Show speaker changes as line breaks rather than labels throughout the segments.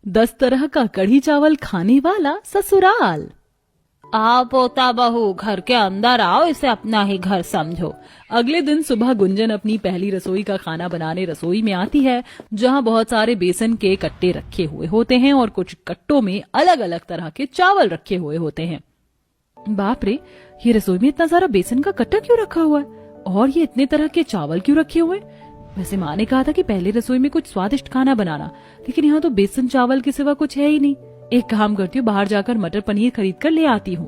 10 तरह का कढ़ी चावल खाने वाला ससुराल।
आओ पोता बहू, घर के अंदर आओ, इसे अपना ही घर समझो।
अगले दिन सुबह गुंजन अपनी पहली रसोई का खाना बनाने रसोई में आती है, जहां बहुत सारे बेसन के कट्टे रखे हुए होते हैं और कुछ कट्टों में अलग अलग तरह के चावल रखे हुए होते हैं। बाप रे, ये रसोई में इतना सारा बेसन का कट्टा क्यों रखा हुआ है और ये इतने तरह के चावल क्यों रखे हुए? वैसे माँ ने कहा था कि पहले रसोई में कुछ स्वादिष्ट खाना बनाना, लेकिन यहाँ तो बेसन चावल के सिवा कुछ है ही नहीं। एक काम करती हूँ, बाहर जाकर मटर पनीर खरीद कर ले आती हूँ।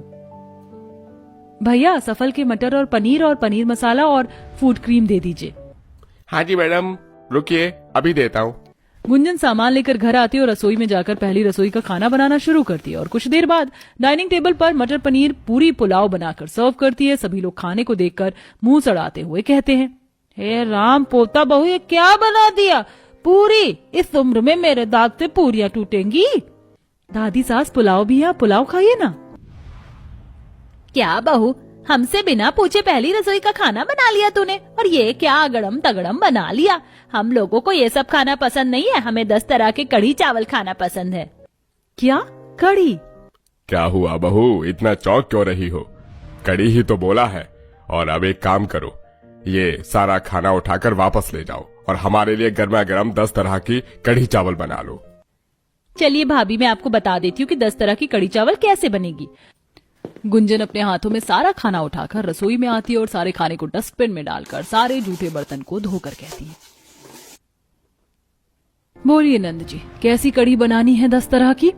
भैया, सफल के मटर और पनीर मसाला और फूड क्रीम दे दीजिए।
हाँ जी मैडम, रुकिए अभी देता हूँ।
गुंजन सामान लेकर घर आती है और रसोई में जाकर पहली रसोई का खाना बनाना शुरू करती है और कुछ देर बाद डाइनिंग टेबल पर मटर पनीर पूरी पुलाव बनाकर सर्व करती है। सभी लोग खाने को देखकर मुंह सड़ाते हुए कहते हैं,
हे राम, पोता बहू ये क्या बना दिया? पूरी? इस उम्र में मेरे दांत से पूरियां टूटेंगी।
दादी सास, पुलाव भी है, पुलाव खाइए ना।
क्या बहू, हमसे बिना पूछे पहली रसोई का खाना बना लिया तूने, और ये क्या अगड़म तगड़म बना लिया। हम लोगों को ये सब खाना पसंद नहीं है, हमें 10 तरह के कढ़ी चावल खाना पसंद है।
क्या कढ़ी?
क्या हुआ बहू, इतना चौंक क्यों रही हो? कढ़ी ही तो बोला है। और अब एक काम करो, ये सारा खाना उठाकर वापस ले जाओ और हमारे लिए गर्मा गर्म 10 तरह की कढ़ी चावल बना लो।
चलिए भाभी, मैं आपको बता देती हूँ कि 10 तरह की कढ़ी चावल कैसे बनेगी। गुंजन अपने हाथों में सारा खाना उठाकर रसोई में आती है और सारे खाने को डस्टबिन में डालकर सारे जूठे बर्तन को धोकर कहती है, बोलिए नंद जी, कैसी कढ़ी बनानी है 10 तरह की?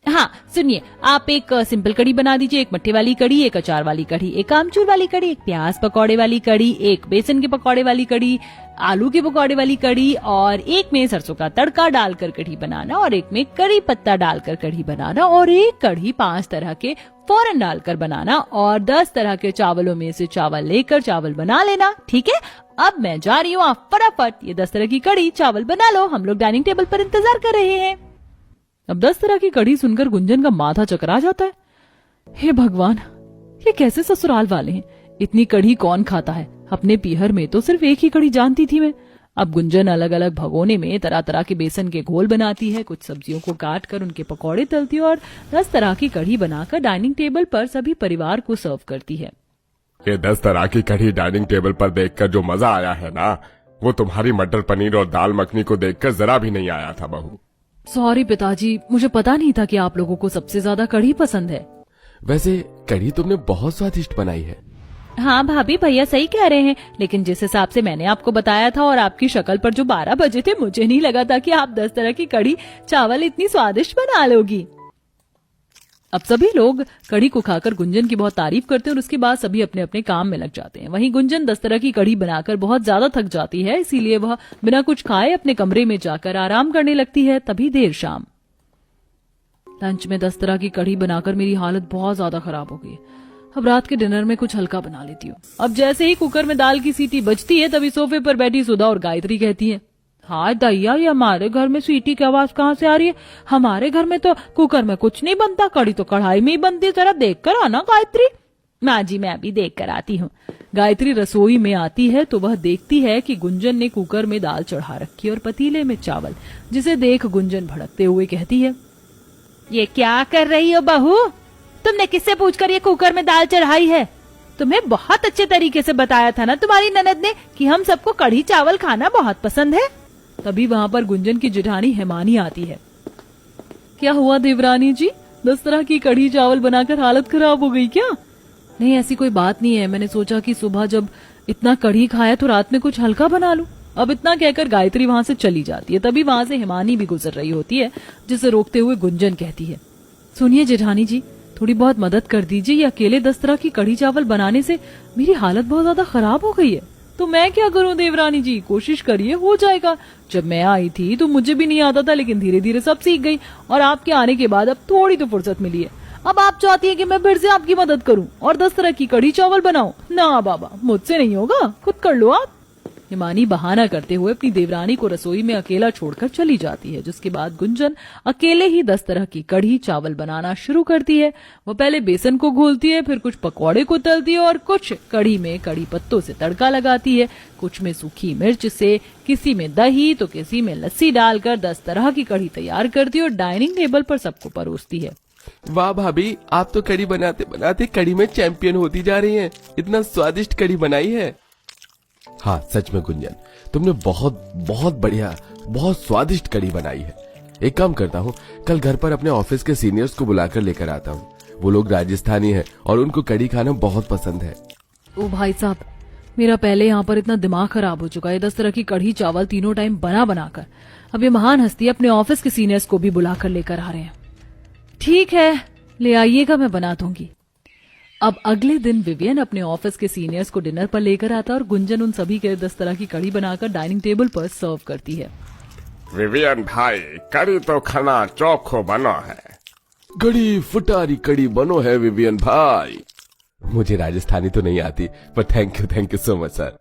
हाँ सुनिए, आप एक सिंपल कढ़ी बना दीजिए, एक मट्ठे वाली कढ़ी, एक अचार वाली कढ़ी, एक आमचूर वाली कढ़ी, एक प्याज पकौड़े वाली कढ़ी, एक बेसन के पकौड़े वाली कढ़ी, आलू के पकौड़े वाली कढ़ी, और एक में सरसों का तड़का डालकर कढ़ी बनाना, और एक में करी पत्ता डालकर कढ़ी बनाना, और एक कढ़ी 5 तरह के फौरन डालकर बनाना, और 10 तरह के चावलों में से चावल लेकर चावल बना लेना। ठीक है, अब मैं जा रही हूँ, आप फटाफट ये 10 तरह की कढ़ी चावल बना लो, हम लोग डाइनिंग टेबल पर इंतजार कर रहे हैं।
अब 10 तरह की कढ़ी सुनकर गुंजन का माथा चकरा जाता है। हे भगवान, ये कैसे ससुराल वाले हैं, इतनी कढ़ी कौन खाता है? अपने पीहर में तो सिर्फ एक ही कढ़ी जानती थी मैं। अब गुंजन अलग अलग भगोने में तरह तरह के बेसन के घोल बनाती है, कुछ सब्जियों को काट कर उनके पकौड़े तलती है और 10 तरह की कढ़ी बनाकर डाइनिंग टेबल पर सभी परिवार को सर्व करती है।
ये 10 तरह की कढ़ी डाइनिंग टेबल पर देखकर जो मजा आया है ना, वो तुम्हारी मटर पनीर और दाल मखनी को देखकर जरा भी नहीं आया था बहू।
सॉरी पिताजी, मुझे पता नहीं था कि आप लोगों को सबसे ज्यादा कढ़ी पसंद है।
वैसे कढ़ी तुमने बहुत स्वादिष्ट बनाई है।
हाँ भाभी, भैया सही कह रहे हैं, लेकिन जिस हिसाब से मैंने आपको बताया था और आपकी शक्ल पर जो 12 बजे थे, मुझे नहीं लगा था कि आप 10 तरह की कढ़ी चावल इतनी स्वादिष्ट बना लोगी।
अब सभी लोग कढ़ी को खाकर गुंजन की बहुत तारीफ करते हैं और उसके बाद सभी अपने अपने काम में लग जाते हैं। वहीं गुंजन 10 तरह की कढ़ी बनाकर बहुत ज्यादा थक जाती है, इसीलिए वह बिना कुछ खाए अपने कमरे में जाकर आराम करने लगती है। तभी देर शाम लंच में 10 तरह की कढ़ी बनाकर मेरी हालत बहुत ज्यादा खराब हो गई है। अब रात के डिनर में कुछ हल्का बना लेती हूँ। अब जैसे ही कुकर में दाल की सीटी बजती है, तभी सोफे पर बैठी सुधा और गायत्री कहती है, हाँ दैया, ये हमारे घर में सीटी की आवाज कहाँ से आ रही है? हमारे घर में तो कुकर में कुछ नहीं बनता, कढ़ी तो कढ़ाई में ही बनती है, जरा देख कर आना गायत्री।
माँ जी, मैं अभी देख कर आती हूँ।
गायत्री रसोई में आती है तो वह देखती है कि गुंजन ने कुकर में दाल चढ़ा रखी और पतीले में चावल, जिसे देख गुंजन भड़कते हुए कहती है,
ये क्या कर रही हो बहू? तुमने किससे पूछकर ये कुकर में दाल चढ़ाई है? तुम्हें बहुत अच्छे तरीके से बताया था ना तुम्हारी ननद ने कि हम सबको कढ़ी चावल खाना बहुत पसंद है।
तभी वहाँ पर गुंजन की जेठानी हेमानी आती है। क्या हुआ देवरानी जी, 10 तरह की कढ़ी चावल बनाकर हालत खराब हो गई क्या? नहीं, ऐसी कोई बात नहीं है, मैंने सोचा कि सुबह जब इतना कढ़ी खाया तो रात में कुछ हल्का बना लूं। अब इतना कहकर गायत्री वहाँ से चली जाती है। तभी वहाँ से हेमानी भी गुजर रही होती है, जिसे रोकते हुए गुंजन कहती है, सुनिए जेठानी जी, थोड़ी बहुत मदद कर दीजिए, ये अकेले 10 तरह की कढ़ी चावल बनाने से मेरी हालत बहुत ज्यादा खराब हो गई है। तो मैं क्या करूं देवरानी जी, कोशिश करिए, हो जाएगा। जब मैं आई थी तो मुझे भी नहीं आता था, लेकिन धीरे धीरे सब सीख गई और आपके आने के बाद अब थोड़ी तो फुर्सत मिली है। अब आप चाहती हैं कि मैं फिर से आपकी मदद करूं और 10 तरह की कढ़ी चावल बनाऊं? ना बाबा, मुझसे नहीं होगा, खुद कर लो आप। हिमानी बहाना करते हुए अपनी देवरानी को रसोई में अकेला छोड़कर चली जाती है, जिसके बाद गुंजन अकेले ही 10 तरह की कढ़ी चावल बनाना शुरू करती है। वो पहले बेसन को घोलती है, फिर कुछ पकौड़े को तलती है और कुछ कढ़ी में कढ़ी पत्तों से तड़का लगाती है, कुछ में सूखी मिर्च से, किसी में दही तो किसी में लस्सी डालकर 10 तरह की कढ़ी तैयार करती है और डाइनिंग टेबल पर सबको परोसती है।
वाह भाभी, आप तो कढ़ी बनाते बनाते कढ़ी में चैंपियन होती जा रही हैं। इतना स्वादिष्ट कढ़ी बनाई है। हाँ सच में गुंजन, तुमने बहुत बहुत बढ़िया, बहुत स्वादिष्ट कढ़ी बनाई है। एक काम करता हूँ, कल घर पर अपने ऑफिस के सीनियर्स को बुलाकर लेकर आता हूँ। वो लोग राजस्थानी हैं और उनको कढ़ी खाना बहुत पसंद है।
ओ भाई साहब, मेरा पहले यहाँ पर इतना दिमाग खराब हो चुका है 10 तरह की कढ़ी चावल तीनों टाइम बना बनाकर। अब ये महान हस्ती अपने ऑफिस के सीनियर्स को भी बुलाकर लेकर आ रहे हैं। ठीक है, ले आइएगा, मैं बना दूंगी। अब अगले दिन विवियन अपने ऑफिस के सीनियर्स को डिनर पर लेकर आता है और गुंजन उन सभी के 10 तरह की कढ़ी बनाकर डाइनिंग टेबल पर सर्व करती है।
विवियन भाई, कढ़ी तो खाना चोखो बनो है।
कढ़ी फुटारी कढ़ी बनो है विवियन भाई। मुझे राजस्थानी तो नहीं आती, पर thank you so much sir.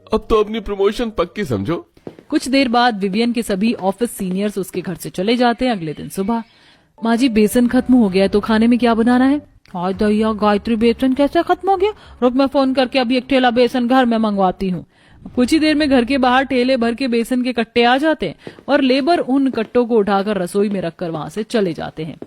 अब तो अपनी प्रमोशन पक्की समझो।
कुछ देर बाद विवियन के सभी ऑफिस सीनियर्स उसके घर से चले जाते हैं। अगले दिन सुबह, माँ जी बेसन खत्म हो गया है, तो खाने में क्या बनाना है? हाय दैया गायत्री, बेसन कैसे खत्म हो गया? रुक, मैं फोन करके अभी एक ठेला बेसन घर में मंगवाती हूँ। कुछ ही देर में घर के बाहर ठेले भर के बेसन के कट्टे आ जाते हैं और लेबर उन कट्टों को उठाकर रसोई में रखकर वहां से चले जाते हैं।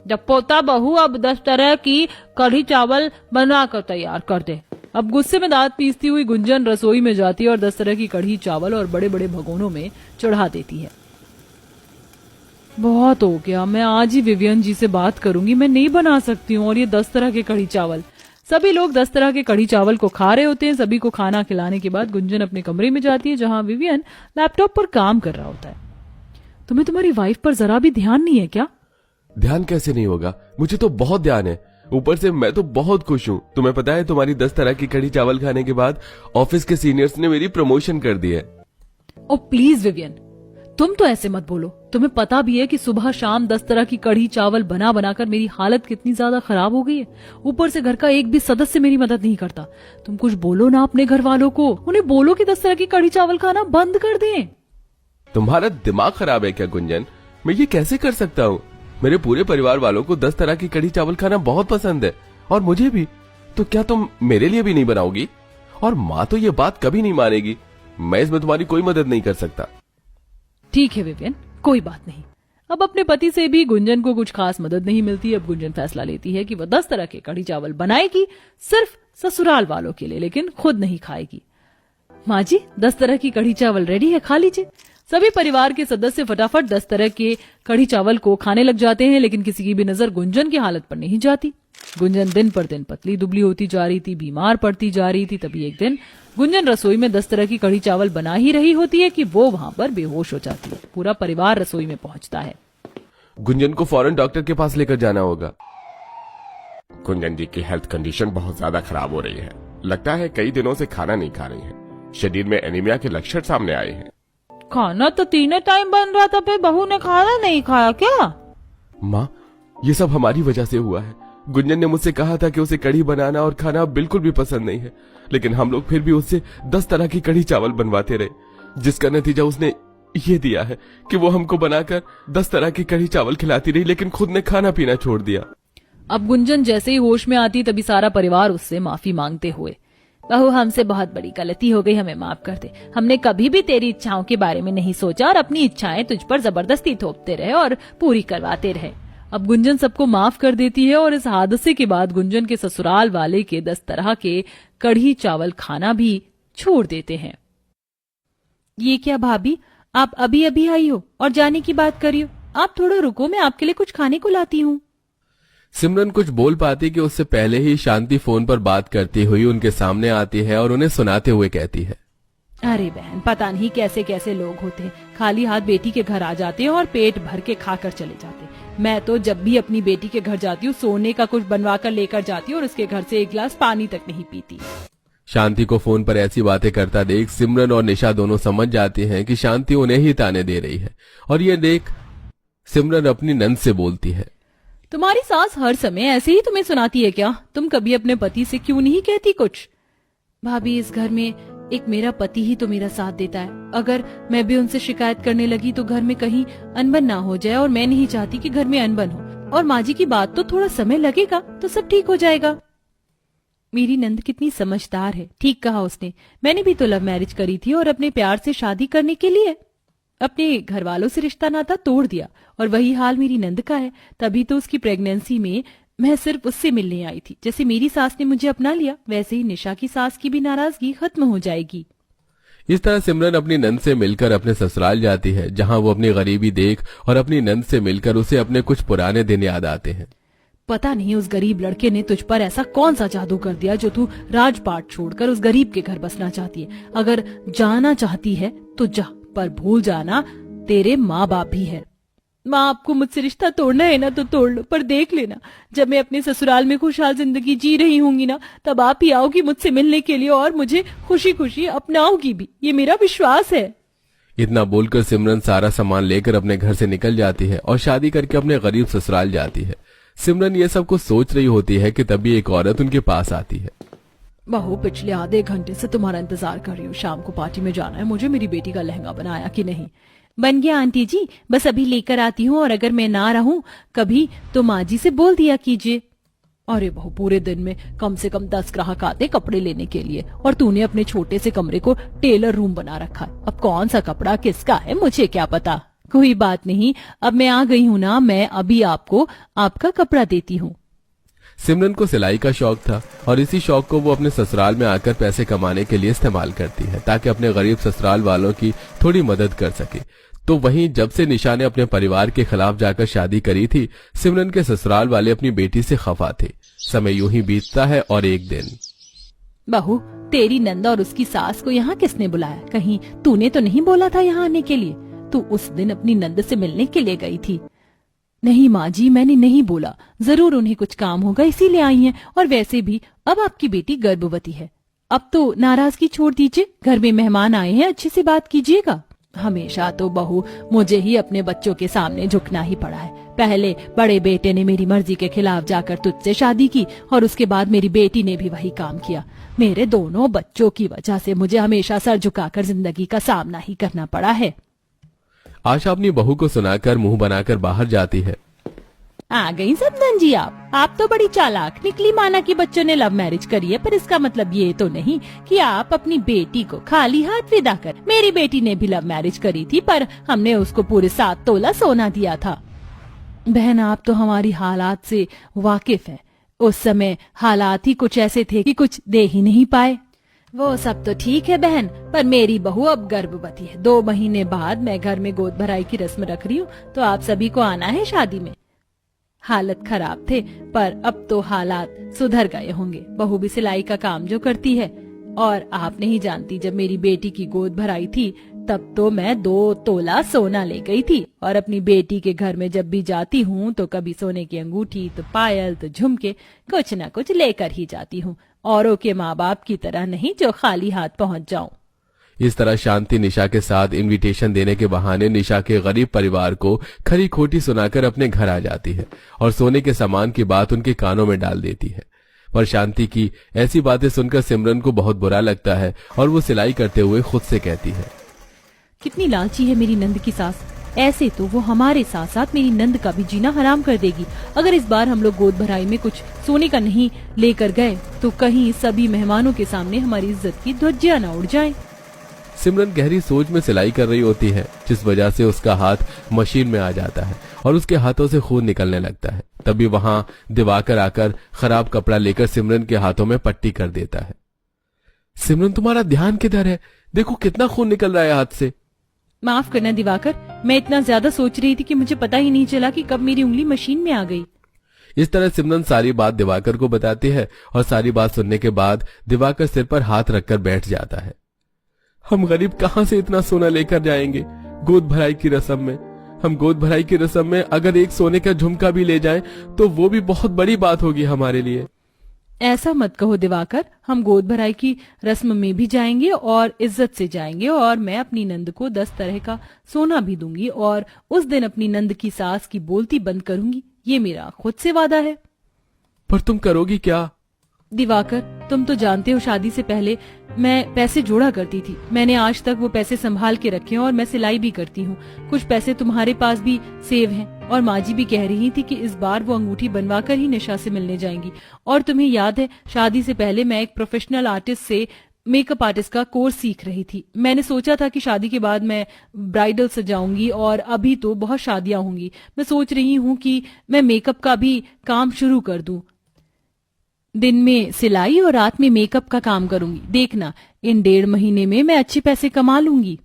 जब पोता बहू अब 10 तरह की कढ़ी चावल बनाकर तैयार कर दे। अब गुस्से में दांत पीसती हुई गुंजन रसोई में जाती है और 10 तरह की कढ़ी चावल और बड़े बड़े भगोनों में चढ़ा देती है। बहुत हो गया, मैं आज ही विवियन जी से बात करूंगी, मैं नहीं बना सकती हूँ। और ये 10 तरह के कढ़ी चावल, सभी लोग 10 तरह के कढ़ी चावल को खा रहे होते हैं। सभी को खाना खिलाने के बाद गुंजन अपने कमरे में जाती है, जहां विवियन लैपटॉप पर काम कर रहा होता है। तुम्हें तुम्हारी वाइफ पर जरा भी ध्यान नहीं है क्या?
ध्यान कैसे नहीं होगा, मुझे तो बहुत ध्यान है। ऊपर से मैं तो बहुत खुश हूँ। तुम्हें पता है, तुम्हारी 10 तरह की कढ़ी चावल खाने के बाद ऑफिस के सीनियर्स ने मेरी प्रमोशन कर दी है।
ओ प्लीज विवियन, तुम तो ऐसे मत बोलो। तुम्हें पता भी है कि सुबह शाम 10 तरह की कढ़ी चावल बना बनाकर मेरी हालत कितनी ज्यादा खराब हो गई है। ऊपर से घर का एक भी सदस्य मेरी मदद नहीं करता। तुम कुछ बोलो ना अपने घर वालों को, उन्हें बोलो कि 10 तरह की कढ़ी चावल खाना बंद कर दें।
तुम्हारा दिमाग खराब है क्या गुंजन? मैं ये कैसे कर सकता हूँ? मेरे पूरे परिवार वालों को 10 तरह की कढ़ी चावल खाना बहुत पसंद है, और मुझे भी। तो क्या तुम मेरे लिए भी नहीं बनाओगी? और माँ तो ये बात कभी नहीं मानेगी। मैं इसमें तुम्हारी कोई मदद नहीं कर सकता।
ठीक है विवियन, कोई बात नहीं। अब अपने पति से भी गुंजन को कुछ खास मदद नहीं मिलती। अब गुंजन फैसला लेती है कि वह 10 तरह के कढ़ी चावल बनाएगी, सिर्फ ससुराल वालों के लिए, लेकिन खुद नहीं खाएगी। माँ जी, 10 तरह की कढ़ी चावल रेडी है, खा लीजिए। सभी परिवार के सदस्य फटाफट 10 तरह के कढ़ी चावल को खाने लग जाते हैं, लेकिन किसी की भी नजर गुंजन की हालत पर नहीं जाती। गुंजन दिन पर दिन पतली दुबली होती जा रही थी, बीमार पड़ती जा रही थी। तभी एक दिन गुंजन रसोई में 10 तरह की कढ़ी चावल बना ही रही होती है कि वो वहां पर बेहोश हो जाती है। पूरा परिवार रसोई में पहुंचता है।
गुंजन को फौरन डॉक्टर के पास लेकर जाना होगा।
गुंजन जी की हेल्थ कंडीशन बहुत ज्यादा खराब हो रही है। लगता है कई दिनों से खाना नहीं खा रही हैं। शरीर में एनीमिया के लक्षण सामने आए हैं।
खाना तो 3 टाइम बन रहा था, फिर बहू ने खाना नहीं खाया क्या?
माँ, ये सब हमारी वजह से हुआ है। गुंजन ने मुझसे कहा था कि उसे कढ़ी बनाना और खाना बिल्कुल भी पसंद नहीं है, लेकिन हम लोग फिर भी उससे 10 तरह की कढ़ी चावल बनवाते रहे, जिसका नतीजा उसने ये दिया है कि वो हमको बनाकर 10 तरह की कढ़ी चावल खिलाती रही, लेकिन खुद ने खाना पीना छोड़ दिया।
अब गुंजन जैसे ही होश में आती, तभी सारा परिवार उससे माफी मांगते हुए,
बहू, हमसे बहुत बड़ी गलती हो गई, हमें माफ कर दे। हमने कभी भी तेरी इच्छाओं के बारे में नहीं सोचा और अपनी इच्छाएं तुझ पर जबरदस्ती थोपते रहे और पूरी करवाते रहे।
अब गुंजन सबको माफ कर देती है और इस हादसे के बाद गुंजन के ससुराल वाले के 10 तरह के कढ़ी चावल खाना भी छोड़ देते हैं।
ये क्या भाभी, आप अभी अभी आई हो और जाने की बात करी हो? आप थोड़ा रुको, मैं आपके लिए कुछ खाने को लाती हूँ।
सिमरन कुछ बोल पाती कि उससे पहले ही शांति फोन पर बात करती हुई उनके सामने आती है और उन्हें सुनाते हुए कहती है,
अरे बहन, पता नहीं कैसे कैसे लोग होते हैं, खाली हाथ बेटी के घर आ जाते हैं और पेट भर के खाकर चले जाते हैं। मैं तो जब भी अपनी बेटी के घर जाती हूँ, सोने का कुछ बनवा कर लेकर जाती हूँ और उसके घर से एक गिलास पानी तक नहीं पीती।
शांति को फोन पर ऐसी बातें करता देख सिमरन और निशा दोनों समझ जाती हैं कि शांति उन्हें ही ताने दे रही है, और ये देख सिमरन अपनी नंद से बोलती है,
तुम्हारी सास हर समय ऐसे ही तुम्हें सुनाती है क्या? तुम कभी अपने पति से क्यों नहीं कहती कुछ?
भाभी, इस घर में
एक मेरा पति ही तो मेरा साथ देता है। अगर मैं भी उनसे शिकायत करने लगी तो घर में कहीं अनबन ना हो जाए, और मैं नहीं चाहती कि घर में अनबन हो। और माँ जी की बात तो थोड़ा समय लगेगा तो सब ठीक हो जाएगा। मेरी नंद कितनी समझदार है, ठीक कहा उसने। मैंने भी तो लव मैरिज करी थी और अपने प्यार से शादी करने के लिए अपने घर वालों से रिश्ता नाता तोड़ दिया, और वही हाल मेरी नंद का है। तभी तो उसकी प्रेगनेंसी में मैं सिर्फ उससे मिलने आई थी। जैसे मेरी सास ने मुझे अपना लिया, वैसे ही निशा की सास की भी नाराजगी खत्म हो जाएगी।
इस तरह सिमरन अपनी नंद से मिलकर अपने ससुराल जाती है, जहां वो अपनी गरीबी देख और अपनी नंद से मिलकर उसे अपने कुछ पुराने दिन याद आते हैं।
पता नहीं उस गरीब लड़के ने तुझ पर ऐसा कौन सा जादू कर दिया जो तू राजपाट छोड़कर उस गरीब के घर बसना चाहती है। अगर जाना चाहती है तो जा, पर भूल जाना तेरे माँ बाप भी है। माँ, आपको मुझसे रिश्ता तोड़ना है ना तो तोड़ लो, पर देख लेना जब मैं अपने ससुराल में खुशहाल जिंदगी जी रही होंगी ना, तब आप ही आओगी मुझसे मिलने के लिए और मुझे खुशी खुशी अपनाओगी भी, ये मेरा विश्वास है।
इतना बोलकर सिमरन सारा सामान लेकर अपने घर से निकल जाती है और शादी करके अपने गरीब ससुराल जाती है। सिमरन ये सब कुछ सोच रही होती है कि तभी एक औरत उनके पास आती है।
बहू, पिछले आधे घंटे से तुम्हारा इंतजार कर रही हूँ। शाम को पार्टी में जाना है मुझे। मेरी बेटी का लहंगा बनाया कि नहीं?
बन गया आंटी जी, बस अभी लेकर आती हूँ, और अगर मैं ना रहूं कभी तो माँ जी से बोल दिया कीजिए।
अरे बहू, पूरे दिन में कम से कम 10 ग्राहक आते कपड़े लेने के लिए, और तूने अपने छोटे से कमरे को टेलर रूम बना रखा है। अब कौन सा कपड़ा किसका है मुझे क्या पता।
कोई बात नहीं, अब मैं आ गई हूँ ना, मैं अभी आपको आपका कपड़ा देती हूँ।
सिमरन को सिलाई का शौक था और इसी शौक को वो अपने ससुराल में आकर पैसे कमाने के लिए इस्तेमाल करती है, ताकि अपने गरीब ससुराल वालों की थोड़ी मदद कर सके। तो वहीं जब से निशा ने अपने परिवार के खिलाफ जाकर शादी करी थी, सिमरन के ससुराल वाले अपनी बेटी से खफा थे। समय यूं ही बीतता है और एक दिन,
बहू, तेरी नंद और उसकी सास को यहाँ किसने बुलाया? कहीं तूने तो नहीं बोला था यहाँ आने के लिए? तू उस दिन अपनी नंद से मिलने के लिए गई थी।
नहीं माँ जी, मैंने नहीं बोला। जरूर उन्हें कुछ काम होगा इसीलिए आई हैं, और वैसे भी अब आपकी बेटी गर्भवती है। अब तो नाराजगी छोड़ दीजिए, घर में मेहमान आए हैं, अच्छे से बात कीजिएगा। हमेशा तो बहू मुझे ही अपने बच्चों के सामने झुकना ही पड़ा है। पहले बड़े बेटे ने मेरी मर्जी के खिलाफ जाकर तुझसे शादी की, और उसके बाद मेरी बेटी ने भी वही काम किया। मेरे दोनों बच्चों की वजह से मुझे हमेशा सर झुकाकर जिंदगी का सामना ही करना पड़ा है।
आशा अपनी बहू को सुनाकर मुंह बनाकर बाहर जाती है।
आ गई समधन जी आप तो बड़ी चालाक निकली। माना कि बच्चों ने लव मैरिज करी है, पर इसका मतलब ये तो नहीं कि आप अपनी बेटी को खाली हाथ विदा कर। मेरी बेटी ने भी लव मैरिज करी थी, पर हमने उसको पूरे 7 तोला सोना दिया था।
बहन, आप तो हमारी हालात से वाकिफ हैं। उस समय हालात ही कुछ ऐसे थे कि कुछ दे ही नहीं पाए।
वो सब तो ठीक है बहन, पर मेरी बहू अब गर्भवती है। 2 महीने बाद मैं घर में गोद भराई की रस्म रख रही हूँ, तो आप सभी को आना है शादी में। हालत खराब थे, पर अब तो हालात सुधर गए होंगे। बहू भी सिलाई का काम जो करती है, और आप नहीं जानती, जब मेरी बेटी की गोद भराई थी तब तो मैं 2 तोला सोना ले गई थी। और अपनी बेटी के घर में जब भी जाती हूँ तो कभी सोने की अंगूठी, तो पायल, तो झुमके, कुछ न कुछ लेकर ही जाती हूँ। औरों के माँ बाप की तरह नहीं जो खाली हाथ पहुँच जाऊं।
इस तरह शांति निशा के साथ इनविटेशन देने के बहाने निशा के गरीब परिवार को खरी खोटी सुनाकर अपने घर आ जाती है और सोने के सामान की बात उनके कानों में डाल देती है। पर शांति की ऐसी बातें सुनकर सिमरन को बहुत बुरा लगता है और वो सिलाई करते हुए खुद से कहती है,
कितनी लालची है मेरी नंद की सास। ऐसे तो वो हमारे साथ साथ मेरी नंद का भी जीना हराम कर देगी। अगर इस बार हम लोग गोद भराई में कुछ सोने का नहीं लेकर गए तो कहीं सभी मेहमानों के सामने हमारी इज्जत की ध्वजियां न उड़ जाएं।
सिमरन गहरी सोच में सिलाई कर रही होती है, जिस वजह से उसका हाथ मशीन में आ जाता है और उसके हाथों से खून निकलने लगता है। तभी वहां दिवाकर आकर खराब कपड़ा लेकर सिमरन के हाथों में पट्टी कर देता है। सिमरन, तुम्हारा ध्यान किधर है? देखो कितना खून निकल रहा है हाथ से।
माफ करना दिवाकर, मैं इतना ज्यादा सोच रही थी कि मुझे पता ही नहीं चला कि कब मेरी उंगली मशीन में आ गई।
इस तरह सिमरन सारी बात दिवाकर को बताती है और सारी बात सुनने के बाद दिवाकर सिर पर हाथ रखकर बैठ जाता है। हम गरीब कहां से इतना सोना लेकर जाएंगे गोद भराई की रस्म में? हम गोद भराई की रस्म में अगर एक सोने का झुमका भी ले जाएं तो वो भी बहुत बड़ी बात होगी हमारे लिए।
ऐसा मत कहो दिवाकर, हम गोद भराई की रस्म में भी जाएंगे और इज्जत से जाएंगे, और मैं अपनी नंद को 10 तरह का सोना भी दूंगी, और उस दिन अपनी नंद की सास की बोलती बंद करूंगी। ये मेरा खुद से वादा है।
पर तुम करोगी क्या?
दिवाकर, तुम तो जानते हो शादी से पहले मैं पैसे जोड़ा करती थी। मैंने आज तक वो पैसे संभाल के रखे हैं और मैं सिलाई भी करती हूँ। कुछ पैसे तुम्हारे पास भी सेव हैं और माँ जी भी कह रही थी कि इस बार वो अंगूठी बनवा कर ही निशा से मिलने जाएंगी। और तुम्हें याद है, शादी से पहले मैं एक प्रोफेशनल आर्टिस्ट से मेकअप आर्टिस्ट का कोर्स सीख रही थी। मैंने सोचा था कि शादी के बाद मैं ब्राइडल सजाऊंगी और अभी तो बहुत शादियां होंगी। मैं सोच रही हूँ कि मैं मेकअप का भी काम शुरू कर दूं। दिन में सिलाई और रात में मेकअप का काम करूंगी। देखना, इन 1.5 महीने में मैं अच्छे पैसे कमा लूंगी।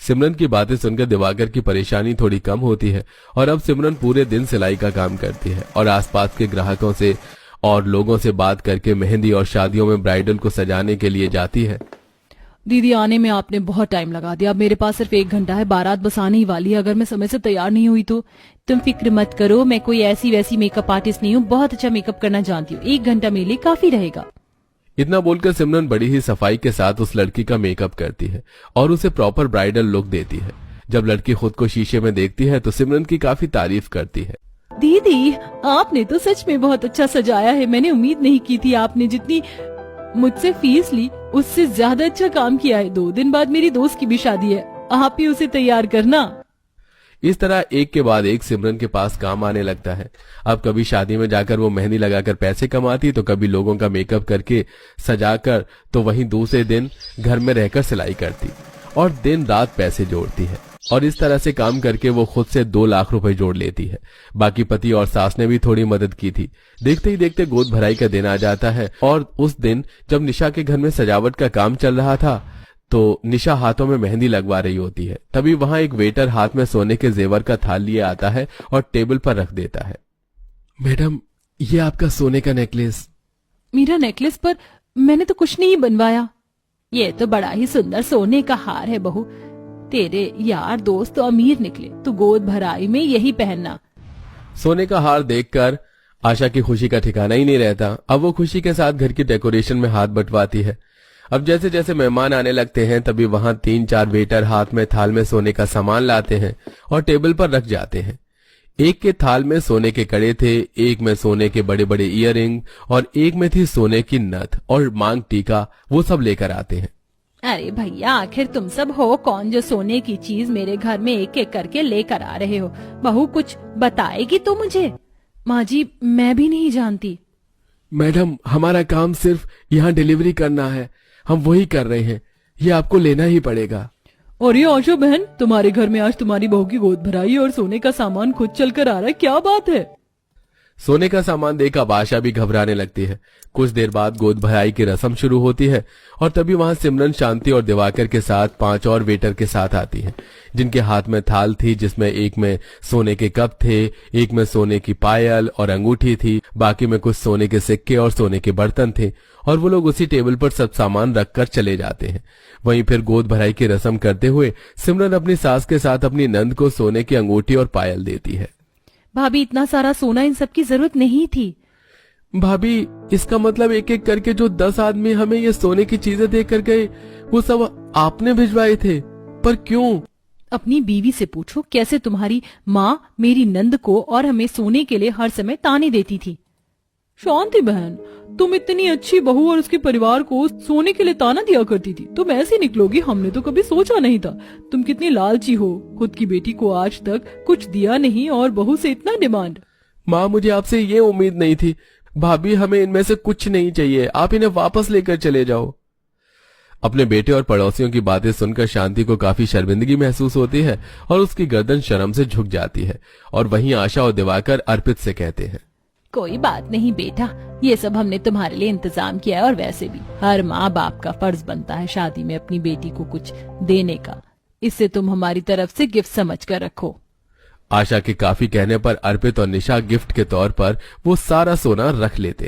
सिमरन की बातें सुनकर दिवाकर की परेशानी थोड़ी कम होती है और अब सिमरन पूरे दिन सिलाई का काम करती है और आसपास के ग्राहकों से और लोगों से बात करके मेहंदी और शादियों में ब्राइडल को सजाने के लिए जाती है।
दीदी, आने में आपने बहुत टाइम लगा दिया। अब मेरे पास सिर्फ 1 घंटा है। बारात बस आने ही वाली है। अगर मैं समय से तैयार नहीं हुई तो।
तुम फिक्र मत करो, मैं कोई ऐसी वैसी मेकअप आर्टिस्ट नहीं हूँ, बहुत अच्छा मेकअप करना जानती हूँ। 1 घंटा मेरे लिए काफी रहेगा।
इतना बोलकर सिमरन बड़ी ही सफाई के साथ उस लड़की का मेकअप करती है और उसे प्रॉपर ब्राइडल लुक देती है। जब लड़की खुद को शीशे में देखती है तो सिमरन की काफी तारीफ करती है।
दीदी, आपने तो सच में बहुत अच्छा सजाया है। मैंने उम्मीद नहीं की थी। आपने जितनी मुझसे फीस ली उससे ज्यादा अच्छा काम किया है। 2 दिन बाद मेरी दोस्त की भी शादी है, आप ही उसे तैयार करना।
इस तरह एक के बाद एक सिमरन के पास काम आने लगता है। अब कभी शादी में जाकर वो मेहंदी लगाकर पैसे कमाती, तो कभी लोगों का मेकअप करके सजाकर, तो वहीं दूसरे दिन घर में रहकर सिलाई करती और दिन रात पैसे जोड़ती है। और इस तरह से काम करके वो खुद से 2 लाख रुपए जोड़ लेती है। बाकी पति और सास ने भी थोड़ी मदद की थी। देखते ही देखते गोद भराई का दिन आ जाता है और उस दिन जब निशा के घर में सजावट का काम चल रहा था तो निशा हाथों में मेहंदी लगवा रही होती है। तभी वहां एक वेटर हाथ में सोने के जेवर का थाल लिए आता है और टेबल पर रख देता है। मैडम, ये आपका सोने का नेकलेस।
मेरा नेकलेस? पर मैंने तो कुछ नहीं बनवाया।
ये तो बड़ा ही सुंदर सोने का हार है बहू। तेरे यार दोस्त तो अमीर निकले, तू गोद भराई में यही पहनना।
सोने का हार देखकर आशा की खुशी का ठिकाना ही नहीं रहता। अब वो खुशी के साथ घर की डेकोरेशन में हाथ बंटवाती है। अब जैसे जैसे मेहमान आने लगते हैं तभी वहां 3-4 वेटर हाथ में थाल में सोने का सामान लाते हैं और टेबल पर रख जाते हैं। एक के थाल में सोने के कड़े थे, एक में सोने के बड़े बड़े ईयरिंग और एक में थी सोने की नथ और मांग टीका। वो सब लेकर आते हैं।
अरे भैया, आखिर तुम सब हो कौन जो सोने की चीज मेरे घर में एक एक करके लेकर आ रहे हो? बहू कुछ बताएगी तो मुझे।
माँ जी, मैं भी नहीं जानती।
मैडम, हमारा काम सिर्फ यहाँ डिलीवरी करना है, हम वही कर रहे हैं, ये आपको लेना ही पड़ेगा।
और ये आशा बहन, तुम्हारे घर में आज तुम्हारी बहू की गोद भराई और सोने का सामान खुद चल कर आ रहा है, क्या बात है?
सोने का सामान देख अब आशा भी घबराने लगती है। कुछ देर बाद गोद भराई की रस्म शुरू होती है और तभी वहां सिमरन, शांति और दिवाकर के साथ 5 और वेटर के साथ आती है, जिनके हाथ में थाल थी जिसमें एक में सोने के कप थे, एक में सोने की पायल और अंगूठी थी, बाकी में कुछ सोने के सिक्के और सोने के बर्तन थे। और वो लोग उसी टेबल पर सब सामान रखकर चले जाते हैं। वहीं फिर गोद भराई की रस्म करते हुए सिमरन अपनी सास के साथ अपनी नंद को सोने की अंगूठी और पायल देती है।
भाभी, इतना सारा सोना इन सब की जरूरत नहीं थी।
भाभी, इसका मतलब एक एक करके जो 10 आदमी हमें ये सोने की चीजें देकर गए वो सब आपने भिजवाए थे, पर क्यों?
अपनी बीवी से पूछो कैसे तुम्हारी माँ मेरी नंद को और हमें सोने के लिए हर समय ताने देती थी। शांति बहन, तुम इतनी अच्छी बहू और उसके परिवार को सोने के लिए ताना दिया करती थी। तुम ऐसी निकलोगी, हमने तो कभी सोचा नहीं था। तुम कितनी लालची हो, खुद की बेटी को आज तक कुछ दिया नहीं और बहू से इतना डिमांड।
माँ, मुझे आपसे ये उम्मीद नहीं थी। भाभी, हमें इनमें से कुछ नहीं चाहिए, आप इन्हें वापस लेकर चले जाओ। अपने बेटे और पड़ोसियों की बातें सुनकर शांति को काफी शर्मिंदगी महसूस होती है और उसकी गर्दन शर्म से झुक जाती है। और वहीं आशा और दिवाकर अर्पित से कहते हैं,
कोई बात नहीं बेटा, ये सब हमने तुम्हारे लिए इंतजाम किया है और वैसे भी हर माँ बाप का फर्ज बनता है शादी में अपनी बेटी को कुछ देने का। इससे तुम हमारी तरफ से गिफ्ट समझ कर रखो।
आशा के काफी कहने पर अर्पित और निशा गिफ्ट के तौर पर वो सारा सोना रख लेते।